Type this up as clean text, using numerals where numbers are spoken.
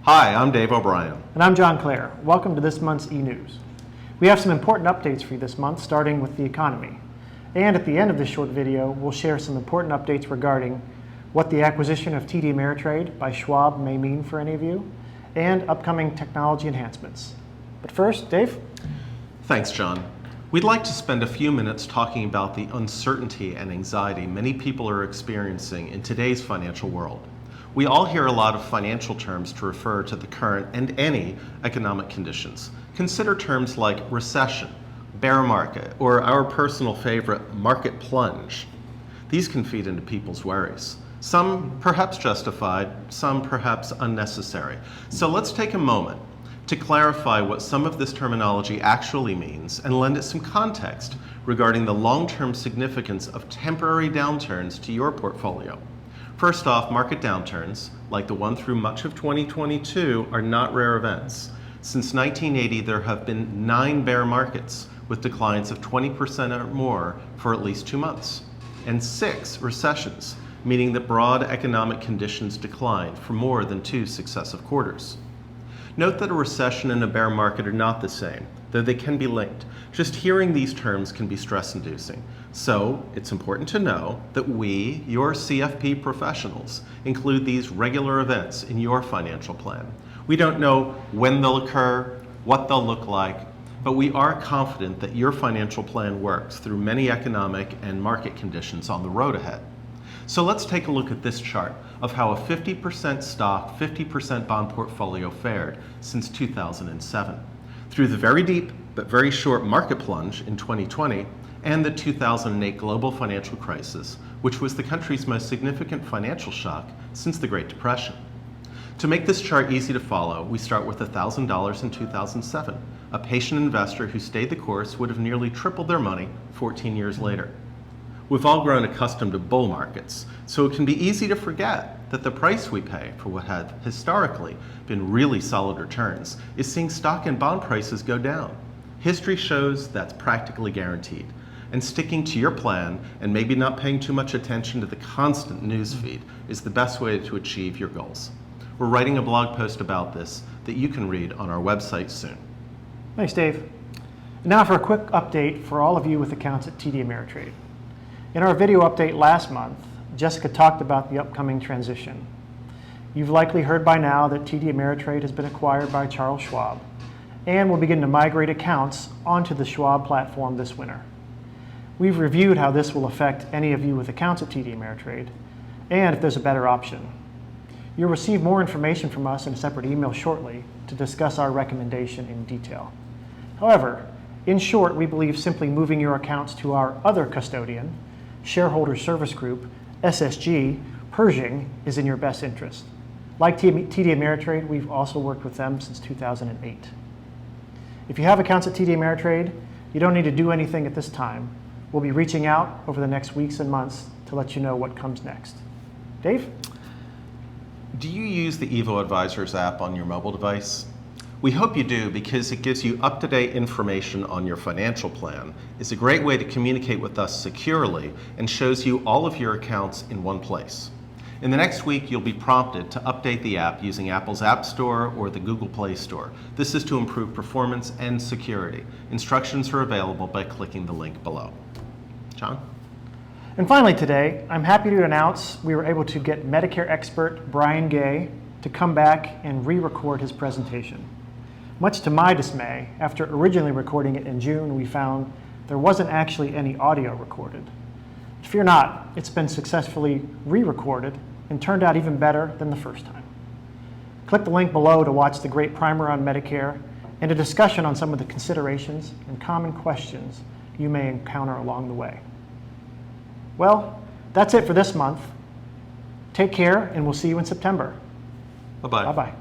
Hi, I'm Dave O'Brien. And I'm John Clare. Welcome to this month's eNews. We have some important updates for you this month, starting with the economy. And at the end of this short video, we'll share some important updates regarding what the acquisition of TD Ameritrade by Schwab may mean for any of you, and upcoming technology enhancements. But first, Dave? Thanks, John. We'd like to spend a few minutes talking about the uncertainty and anxiety many people are experiencing in today's financial world. We all hear a lot of financial terms to refer to the current and any economic conditions. Consider terms like recession, bear market, or our personal favorite, market plunge. These can feed into people's worries. Some perhaps justified, some perhaps unnecessary. So let's take a moment to clarify what some of this terminology actually means and lend it some context regarding the long-term significance of temporary downturns to your portfolio. First off, market downturns, like the one through much of 2022, are not rare events. Since 1980, there have been 9 bear markets with declines of 20% or more for at least 2 months, and 6 recessions, meaning that broad economic conditions declined for more than 2 successive quarters. Note that a recession and a bear market are not the same, though they can be linked. Just hearing these terms can be stress-inducing. So it's important to know that we, your CFP professionals, include these regular events in your financial plan. We don't know when they'll occur, what they'll look like, but we are confident that your financial plan works through many economic and market conditions on the road ahead. So let's take a look at this chart of how a 50% stock, 50% bond portfolio fared since 2007. Through the very deep but very short market plunge in 2020 and the 2008 global financial crisis, which was the country's most significant financial shock since the Great Depression. To make this chart easy to follow, we start with $1,000 in 2007. A patient investor who stayed the course would have nearly tripled their money 14 years later. We've all grown accustomed to bull markets, so it can be easy to forget that the price we pay for what had historically been really solid returns is seeing stock and bond prices go down. History shows that's practically guaranteed, and sticking to your plan and maybe not paying too much attention to the constant news feed is the best way to achieve your goals. We're writing a blog post about this that you can read on our website soon. Thanks, Dave. And now for a quick update for all of you with accounts at TD Ameritrade. In our video update last month, Jessica talked about the upcoming transition. You've likely heard by now that TD Ameritrade has been acquired by Charles Schwab and will begin to migrate accounts onto the Schwab platform this winter. We've reviewed how this will affect any of you with accounts at TD Ameritrade and if there's a better option. You'll receive more information from us in a separate email shortly to discuss our recommendation in detail. However, in short, we believe simply moving your accounts to our other custodian, Shareholder Service Group, SSG, Pershing, is in your best interest. Like TD Ameritrade, we've also worked with them since 2008. If you have accounts at TD Ameritrade, you don't need to do anything at this time. We'll be reaching out over the next weeks and months to let you know what comes next. Dave? Do you use the EVO Advisors App on your mobile device? We hope you do because it gives you up-to-date information on your financial plan, is a great way to communicate with us securely, and shows you all of your accounts in one place. In the next week, you'll be prompted to update the app using Apple's App Store or the Google Play Store. This is to improve performance and security. Instructions are available by clicking the link below. John? And finally today, I'm happy to announce we were able to get Medicare expert Bryan Gay to come back and re-record his presentation. Much to my dismay, after originally recording it in June, we found there wasn't actually any audio recorded. Fear not, it's been successfully re-recorded and turned out even better than the first time. Click the link below to watch the great primer on Medicare and a discussion on some of the considerations and common questions you may encounter along the way. Well, that's it for this month. Take care, and we'll see you in September. Bye-bye. Bye-bye.